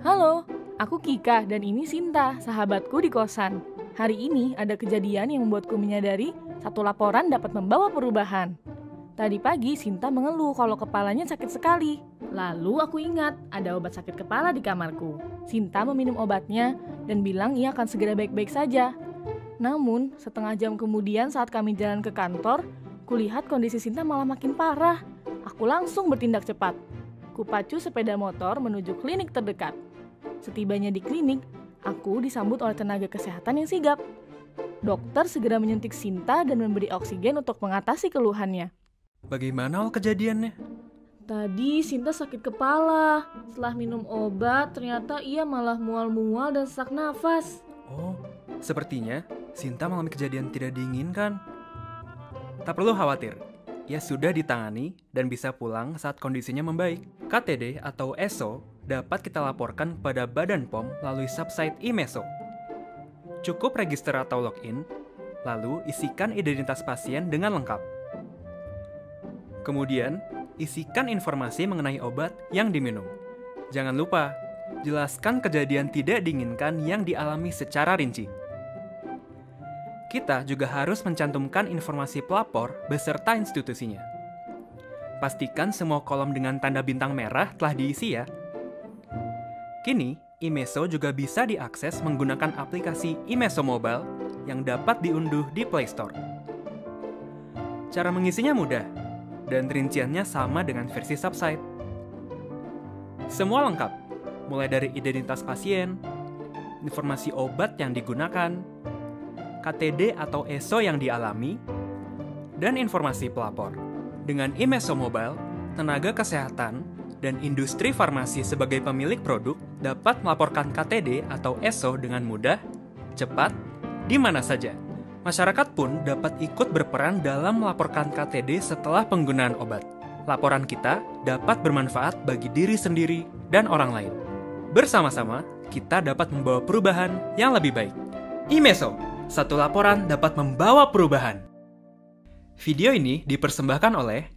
Halo, aku Kika dan ini Sinta, sahabatku di kosan. Hari ini ada kejadian yang membuatku menyadari satu laporan dapat membawa perubahan. Tadi pagi Sinta mengeluh kalau kepalanya sakit sekali. Lalu aku ingat ada obat sakit kepala di kamarku. Sinta meminum obatnya dan bilang ia akan segera baik-baik saja. Namun, setengah jam kemudian saat kami jalan ke kantor, kulihat kondisi Sinta malah makin parah. Aku langsung bertindak cepat. Kupacu sepeda motor menuju klinik terdekat. Setibanya di klinik, aku disambut oleh tenaga kesehatan yang sigap. Dokter segera menyuntik Sinta dan memberi oksigen untuk mengatasi keluhannya. Bagaimana kejadiannya? Tadi Sinta sakit kepala. Setelah minum obat, ternyata ia malah mual-mual dan sesak nafas. Oh, sepertinya Sinta mengalami kejadian tidak diinginkan. Tak perlu khawatir, ia sudah ditangani dan bisa pulang saat kondisinya membaik. KTD atau ESO dapat kita laporkan pada Badan POM melalui subsite IMESO. Cukup register atau login, lalu isikan identitas pasien dengan lengkap. Kemudian, isikan informasi mengenai obat yang diminum. Jangan lupa, jelaskan kejadian tidak diinginkan yang dialami secara rinci. Kita juga harus mencantumkan informasi pelapor beserta institusinya. Pastikan semua kolom dengan tanda bintang merah telah diisi ya. Kini, IMESO juga bisa diakses menggunakan aplikasi IMESO Mobile yang dapat diunduh di Play Store. Cara mengisinya mudah, dan rinciannya sama dengan versi subsite. Semua lengkap, mulai dari identitas pasien, informasi obat yang digunakan, KTD atau ESO yang dialami, dan informasi pelapor. Dengan IMESO Mobile, tenaga kesehatan dan industri farmasi sebagai pemilik produk dapat melaporkan KTD atau ESO dengan mudah, cepat, di mana saja. Masyarakat pun dapat ikut berperan dalam melaporkan KTD setelah penggunaan obat. Laporan kita dapat bermanfaat bagi diri sendiri dan orang lain. Bersama-sama, kita dapat membawa perubahan yang lebih baik. IMESO, satu laporan dapat membawa perubahan. Video ini dipersembahkan oleh